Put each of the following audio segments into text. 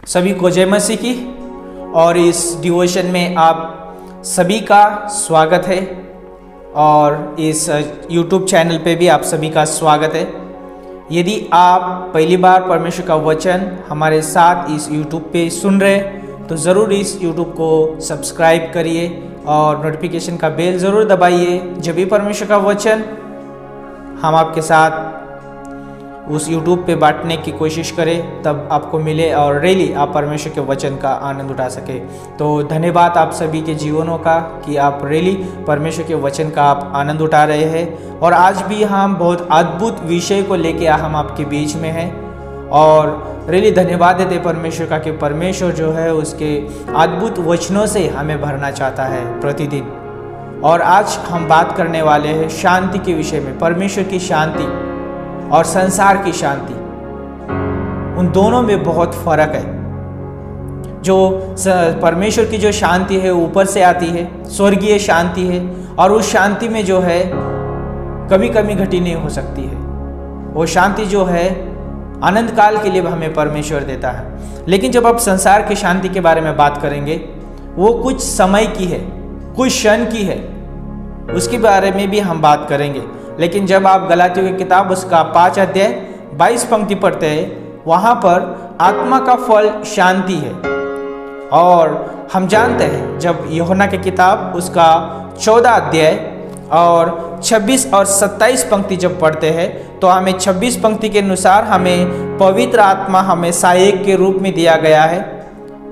सभी को जय मसीह की। और इस डिवोशन में आप सभी का स्वागत है और इस YouTube चैनल पे भी आप सभी का स्वागत है। यदि आप पहली बार परमेश्वर का वचन हमारे साथ इस YouTube पे सुन रहे हैं तो ज़रूर इस YouTube को सब्सक्राइब करिए और नोटिफिकेशन का बेल ज़रूर दबाइए। जब भी परमेश्वर का वचन हम आपके साथ उस YouTube पे बांटने की कोशिश करें तब आपको मिले और रेली आप परमेश्वर के वचन का आनंद उठा सके। तो धन्यवाद आप सभी के जीवनों का कि आप रेली परमेश्वर के वचन का आप आनंद उठा रहे हैं। और आज भी हम बहुत अद्भुत विषय को लेके हम आपके बीच में हैं और रेली धन्यवाद देते परमेश्वर का कि परमेश्वर जो है उसके अद्भुत वचनों से हमें भरना चाहता है प्रतिदिन। और आज हम बात करने वाले हैं शांति के विषय में। परमेश्वर की शांति और संसार की शांति, उन दोनों में बहुत फर्क है। जो परमेश्वर की जो शांति है ऊपर से आती है, स्वर्गीय शांति है, और उस शांति में जो है कभी कभी घटी नहीं हो सकती है। वो शांति जो है अनंत काल के लिए हमें परमेश्वर देता है। लेकिन जब आप संसार की शांति के बारे में बात करेंगे, वो कुछ समय की है, कुछ क्षण की है, उसके बारे में भी हम बात करेंगे। लेकिन जब आप गलातियों की किताब उसका 5 अध्याय 22 पंक्ति पढ़ते हैं, वहाँ पर आत्मा का फल शांति है। और हम जानते हैं जब यूहन्ना की किताब उसका 14 अध्याय और 26 और 27 पंक्ति जब पढ़ते हैं तो हमें 26 पंक्ति के अनुसार हमें पवित्र आत्मा हमें सहायक के रूप में दिया गया है,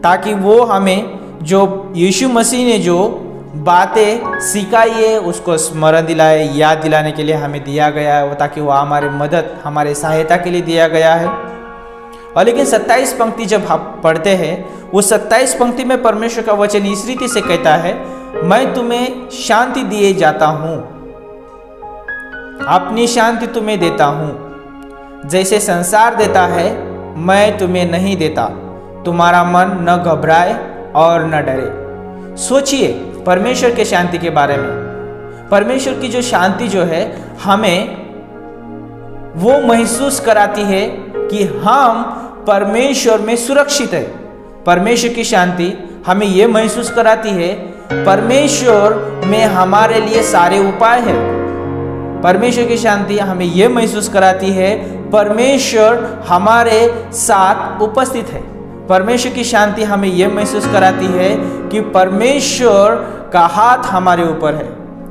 ताकि वो हमें जो यीशु मसीह ने जो बातें सिखाई है उसको स्मरण दिलाए, याद दिलाने के लिए हमें दिया गया है, वो ताकि वो हमारी मदद हमारे सहायता के लिए दिया गया है। और लेकिन 27 पंक्ति जब आप पढ़ते हैं, उस 27 पंक्ति में परमेश्वर का वचन इस रीति से कहता है, मैं तुम्हें शांति दिए जाता हूँ, अपनी शांति तुम्हें देता हूँ, जैसे संसार देता है मैं तुम्हें नहीं देता। तुम्हारा मन न घबराए और न डरे। सोचिए परमेश्वर के शांति के बारे में। परमेश्वर की जो शांति जो है हमें वो महसूस कराती है कि हम परमेश्वर में सुरक्षित है। परमेश्वर की शांति हमें ये महसूस कराती है परमेश्वर में हमारे लिए सारे उपाय है। परमेश्वर की शांति हमें ये महसूस कराती है परमेश्वर हमारे साथ उपस्थित है। परमेश्वर की शांति हमें यह महसूस कराती है कि परमेश्वर का हाथ हमारे ऊपर है।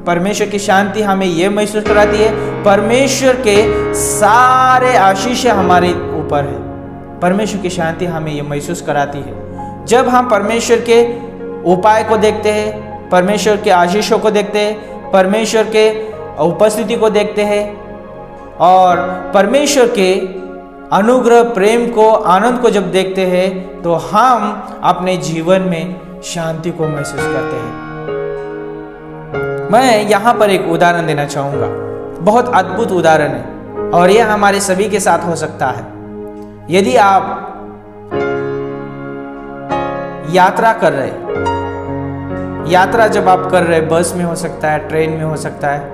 परमेश्वर की शांति हमें यह महसूस कराती है परमेश्वर के सारे आशीष हमारे ऊपर है। परमेश्वर की शांति हमें यह महसूस कराती है जब हम परमेश्वर के उपाय को देखते हैं, परमेश्वर के आशीषों को देखते हैं, परमेश्वर के उपस्थिति को देखते हैं और परमेश्वर के अनुग्रह, प्रेम को, आनंद को जब देखते हैं तो हम अपने जीवन में शांति को महसूस करते हैं। मैं यहाँ पर एक उदाहरण देना चाहूँगा, बहुत अद्भुत उदाहरण है और यह हमारे सभी के साथ हो सकता है। यदि आप यात्रा कर रहे, यात्रा जब आप कर रहे, बस में हो सकता है, ट्रेन में हो सकता है,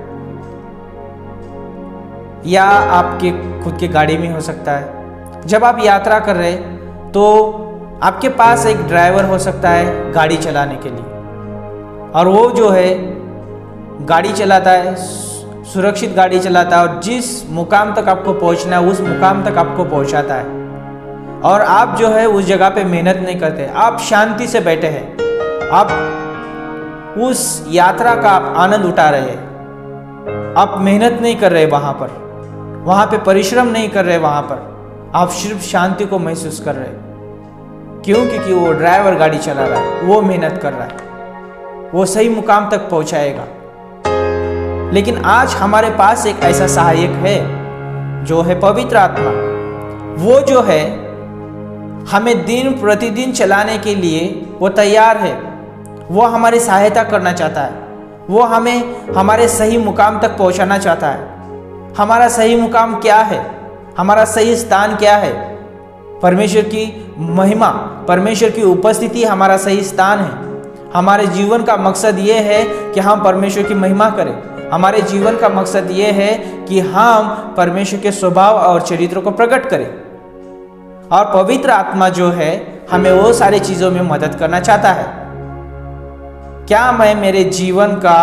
या आपके खुद की गाड़ी में हो सकता है। जब आप यात्रा कर रहे तो आपके पास एक ड्राइवर हो सकता है गाड़ी चलाने के लिए, और वो जो है गाड़ी चलाता है, सुरक्षित गाड़ी चलाता है और जिस मुकाम तक आपको पहुंचना है उस मुकाम तक आपको पहुंचाता है। और आप जो है उस जगह पे मेहनत नहीं करते, आप शांति से बैठे हैं, आप उस यात्रा का आप आनंद उठा रहे हैं, आप मेहनत नहीं कर रहे वहाँ पे परिश्रम नहीं कर रहे, वहाँ पर आप सिर्फ शांति को महसूस कर रहे हैं। क्यों? क्योंकि वो ड्राइवर गाड़ी चला रहा है, वो मेहनत कर रहा है, वो सही मुकाम तक पहुंचाएगा। लेकिन आज हमारे पास एक ऐसा सहायक है जो है पवित्र आत्मा। वो जो है हमें दिन प्रतिदिन चलाने के लिए वो तैयार है, वो हमारी सहायता करना चाहता है, वो हमें हमारे सही मुकाम तक पहुंचाना चाहता है। हमारा सही मुकाम क्या है, हमारा सही स्थान क्या है? परमेश्वर की महिमा, परमेश्वर की उपस्थिति हमारा सही स्थान है। हमारे जीवन का मकसद ये है कि हम परमेश्वर की महिमा करें। हमारे जीवन का मकसद ये है कि हम परमेश्वर के स्वभाव और चरित्र को प्रकट करें। और पवित्र आत्मा जो है हमें वो सारी चीज़ों में मदद करना चाहता है। क्या मैं मेरे जीवन का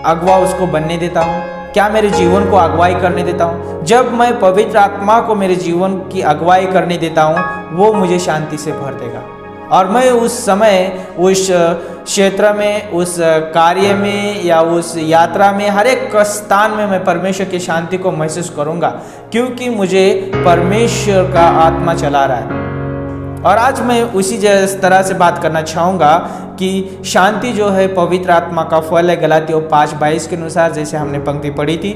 अगुवा उसको बनने देता हूँ? क्या मेरे जीवन को अगुवाई करने देता हूँ? जब मैं पवित्र आत्मा को मेरे जीवन की अगुवाई करने देता हूँ, वो मुझे शांति से भर देगा और मैं उस समय उस क्षेत्र में, उस कार्य में या उस यात्रा में, हर एक स्थान में मैं परमेश्वर की शांति को महसूस करूँगा, क्योंकि मुझे परमेश्वर का आत्मा चला रहा है। और आज मैं उसी तरह से बात करना चाहूँगा कि शांति जो है पवित्र आत्मा का फल है, गलातियों 5:22 के अनुसार, जैसे हमने पंक्ति पढ़ी थी।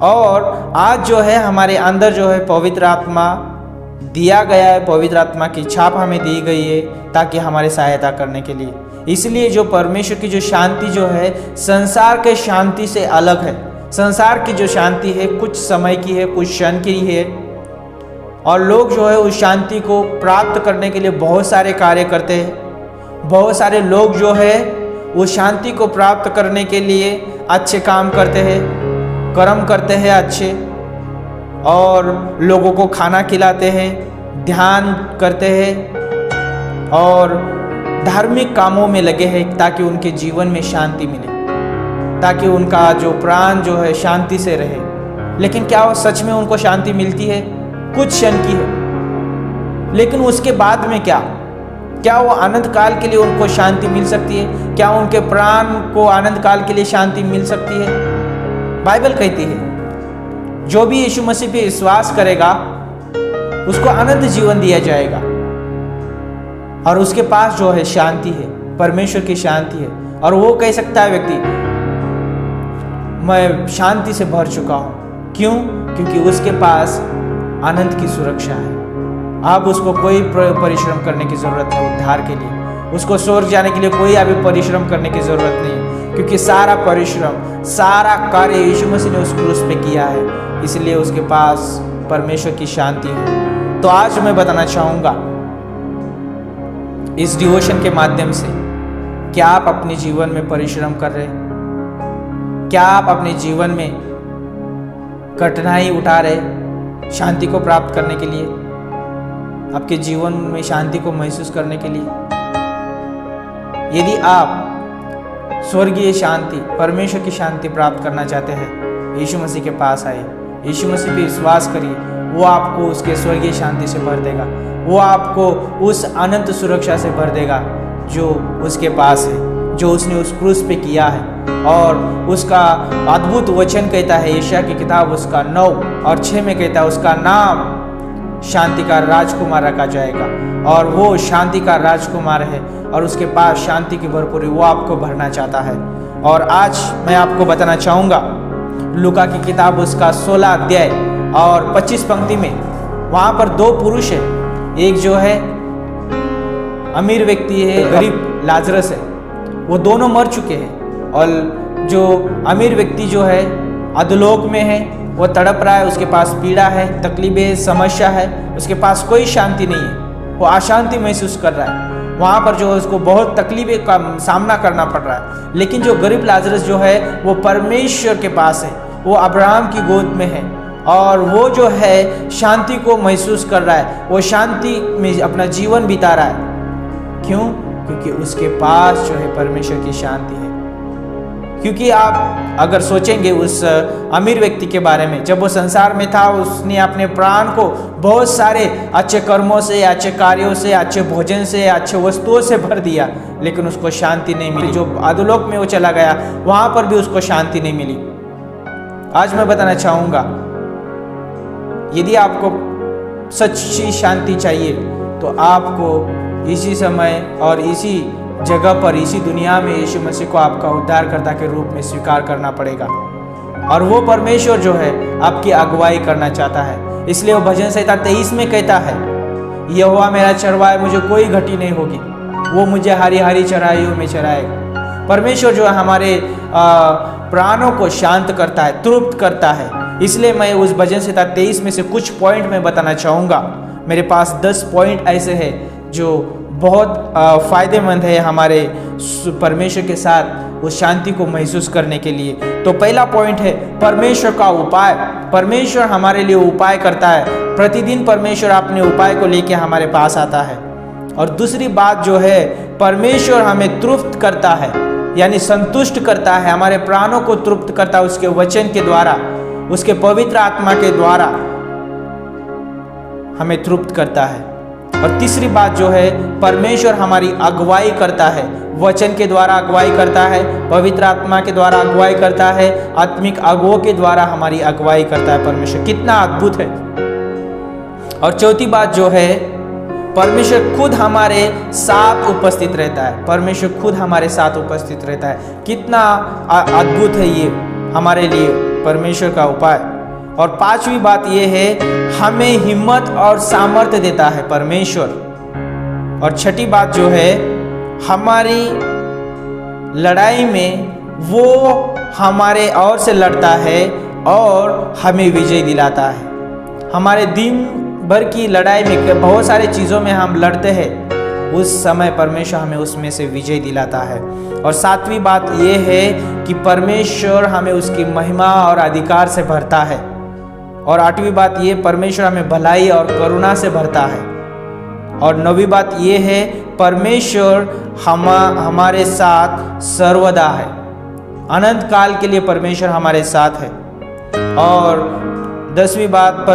और आज जो है हमारे अंदर जो है पवित्र आत्मा दिया गया है, पवित्र आत्मा की छाप हमें दी गई है ताकि हमारी सहायता करने के लिए। इसलिए जो परमेश्वर की जो शांति जो है संसार के शांति से अलग है। संसार की जो शांति है कुछ समय की है, कुछ क्षण की है, और लोग जो है उस शांति को प्राप्त करने के लिए बहुत सारे कार्य करते हैं। बहुत सारे लोग जो है उस शांति को प्राप्त करने के लिए अच्छे काम करते हैं, कर्म करते हैं अच्छे, और लोगों को खाना खिलाते हैं, ध्यान करते हैं और धार्मिक कामों में लगे हैं ताकि उनके जीवन में शांति मिले, ताकि उनका जो प्राण जो है शांति से रहे। लेकिन क्या वो सच में उनको शांति मिलती है? कुछ क्षण की है, लेकिन उसके बाद में क्या वो अनंत काल के लिए उनको शांति मिल सकती है? क्या उनके प्राण को अनंत काल के लिए शांति मिल सकती है? बाइबल कहती है जो भी यीशु मसीह पे विश्वास करेगा उसको अनंत जीवन दिया जाएगा, और उसके पास जो है शांति है, परमेश्वर की शांति है। और वो कह सकता है व्यक्ति, मैं शांति से भर चुका हूँ। क्यों? क्योंकि उसके पास अनंत की सुरक्षा है। अब उसको कोई परिश्रम करने की जरूरत नहीं उद्धार के लिए, उसको स्वर्ग जाने के लिए कोई अभी परिश्रम करने की जरूरत नहीं, क्योंकि सारा परिश्रम, सारा कार्य यीशु मसीह ने उस क्रूस पे किया है। इसलिए उसके पास परमेश्वर की शांति है। तो आज मैं बताना चाहूँगा इस डिवोशन के माध्यम से, क्या आप अपने जीवन में परिश्रम कर रहे हैं? क्या आप अपने जीवन में कठिनाई उठा रहे शांति को प्राप्त करने के लिए, आपके जीवन में शांति को महसूस करने के लिए? यदि आप स्वर्गीय शांति, परमेश्वर की शांति प्राप्त करना चाहते हैं, यीशु मसीह के पास आइए, यीशु मसीह पे विश्वास करिए। वो आपको उसके स्वर्गीय शांति से भर देगा, वो आपको उस अनंत सुरक्षा से भर देगा जो उसके पास है, जो उसने उस क्रूस पे किया है। और उसका अद्भुत वचन कहता है, यशायाह की किताब उसका 9 और 6 में कहता है, उसका नाम शांति का राजकुमार रखा जाएगा, और वो शांति का राजकुमार है और उसके पास शांति की भरपूरी वो आपको भरना चाहता है। और आज मैं आपको बताना चाहूँगा लूका की किताब उसका 16 अध्याय और 25 पंक्ति में, वहाँ पर 2 पुरुष है, एक जो है अमीर व्यक्ति है, गरीब लाजरस है, वो दोनों मर चुके हैं। और जो अमीर व्यक्ति जो है अधोलोक में है, वो तड़प रहा है, उसके पास पीड़ा है, तकलीफें, समस्या है, उसके पास कोई शांति नहीं है, वो अशांति महसूस कर रहा है। वहाँ पर जो है उसको बहुत तकलीफें का सामना करना पड़ रहा है। लेकिन जो गरीब लाजरस जो है वो परमेश्वर के पास है, वो अब्राहम की गोद में है, और वो जो है शांति को महसूस कर रहा है, वो शांति में अपना जीवन बिता रहा है। क्यों? क्योंकि उसके पास जो है परमेश्वर की शांति है। क्योंकि आप अगर सोचेंगे उस अमीर व्यक्ति के बारे में, जब वो संसार में था उसने अपने प्राण को बहुत सारे अच्छे कर्मों से, अच्छे कार्यों से, अच्छे भोजन से, अच्छे वस्तुओं से भर दिया, लेकिन उसको शांति नहीं मिली। जो अधोलोक में वो चला गया वहाँ पर भी उसको शांति नहीं मिली। आज मैं बताना चाहूँगा, यदि आपको सच्ची शांति चाहिए तो आपको इसी समय और इसी जगह पर, इसी दुनिया में यीशु मसीह को आपका उद्धारकर्ता के रूप में स्वीकार करना पड़ेगा। और वो परमेश्वर जो है आपकी अगुवाई करना चाहता है। इसलिए वो भजन संहिता 23 में कहता है, यहोवा मेरा चरवाहा है, मुझे कोई घटी नहीं होगी, वो मुझे हरी हरी चराइयों में चराएगा। परमेश्वर जो है हमारे प्राणों को शांत करता है, तृप्त करता है। इसलिए मैं उस भजन संहिता 23 में से कुछ पॉइंट में बताना चाहूँगा। मेरे पास 10 पॉइंट ऐसे हैं जो बहुत फ़ायदेमंद है हमारे परमेश्वर के साथ उस शांति को महसूस करने के लिए। तो पहला पॉइंट है परमेश्वर का उपाय। परमेश्वर हमारे लिए उपाय करता है। प्रतिदिन परमेश्वर अपने उपाय को लेके हमारे पास आता है। और दूसरी बात जो है, परमेश्वर हमें तृप्त करता है, यानी संतुष्ट करता है, हमारे प्राणों को तृप्त करता है उसके वचन के द्वारा, उसके पवित्र आत्मा के द्वारा हमें तृप्त करता है। और तीसरी बात जो है, परमेश्वर हमारी अगुवाई करता है, वचन के द्वारा अगुवाई करता है, पवित्र आत्मा के द्वारा अगुवाई करता है, आत्मिक अगुवों के द्वारा हमारी अगुवाई करता है। परमेश्वर कितना अद्भुत है। और चौथी बात जो है, परमेश्वर खुद हमारे साथ उपस्थित रहता है। परमेश्वर खुद हमारे साथ उपस्थित रहता है। कितना अद्भुत है ये हमारे लिए परमेश्वर का उपाय। और पांचवी बात ये है, हमें हिम्मत और सामर्थ्य देता है परमेश्वर। और छठी बात जो है, हमारी लड़ाई में वो हमारे ओर से लड़ता है और हमें विजय दिलाता है। हमारे दिन भर की लड़ाई में बहुत सारे चीज़ों में हम लड़ते हैं, उस समय परमेश्वर हमें उसमें से विजय दिलाता है। और सातवीं बात यह है कि परमेश्वर हमें उसकी महिमा और अधिकार से भरता है। और आठवीं बात ये, परमेश्वर हमें भलाई और करुणा से भरता है। और नौवीं बात ये है, परमेश्वर हमारे साथ सर्वदा है, अनंत काल के लिए परमेश्वर हमारे साथ है। और 10वीं बात,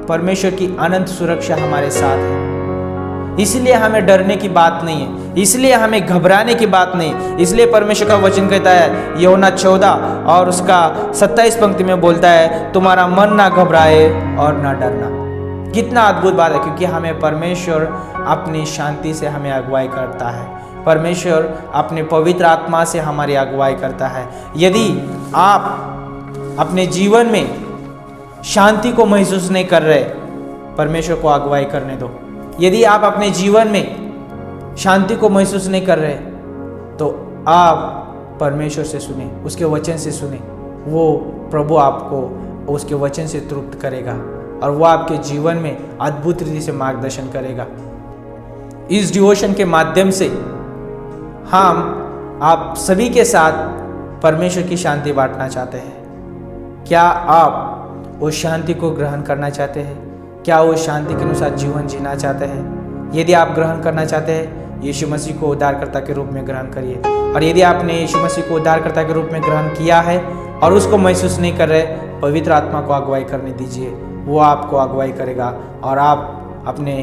परमेश्वर की अनंत सुरक्षा हमारे साथ है। इसलिए हमें डरने की बात नहीं है, इसलिए हमें घबराने की बात नहीं। इसलिए परमेश्वर का वचन कहता है, यूहन्ना 14 और उसका 27 पंक्ति में बोलता है, तुम्हारा मन ना घबराए और ना डरना। कितना अद्भुत बात है, क्योंकि हमें परमेश्वर अपनी शांति से हमें अगुवाई करता है। परमेश्वर अपने पवित्र आत्मा से हमारी अगुवाई करता है। यदि आप अपने जीवन में शांति को महसूस नहीं कर रहे, परमेश्वर को अगुवाई करने दो। यदि आप अपने जीवन में शांति को महसूस नहीं कर रहे, तो आप परमेश्वर से सुने, उसके वचन से सुने। वो प्रभु आपको उसके वचन से तृप्त करेगा और वो आपके जीवन में अद्भुत रीति से मार्गदर्शन करेगा। इस डिवोशन के माध्यम से हम आप सभी के साथ परमेश्वर की शांति बांटना चाहते हैं। क्या आप उस शांति को ग्रहण करना चाहते हैं? क्या वो शांति के अनुसार जीवन जीना चाहते हैं? यदि आप ग्रहण करना चाहते हैं, यीशु मसीह को उद्धारकर्ता के रूप में ग्रहण करिए। और यदि आपने यीशु मसीह को उद्धारकर्ता के रूप में ग्रहण किया है और उसको महसूस नहीं कर रहे, पवित्र आत्मा को अगुवाई करने दीजिए, वो आपको अगुवाई करेगा और आप अपने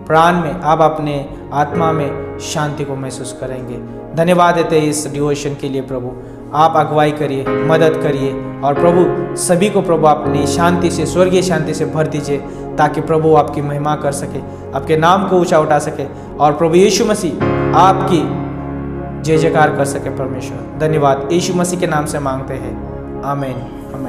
प्राण में, आप अपने आत्मा में शांति को महसूस करेंगे। धन्यवाद देते हैं इस डिवोशन के लिए। प्रभु आप अगुवाई करिए, मदद करिए और प्रभु सभी को प्रभु अपनी शांति से, स्वर्गीय शांति से भर दीजिए, ताकि प्रभु आपकी महिमा कर सके, आपके नाम को ऊंचा उठा सके और प्रभु यीशु मसीह आपकी जय जयकार कर सके। परमेश्वर धन्यवाद, यीशु मसीह के नाम से मांगते हैं, आमीन।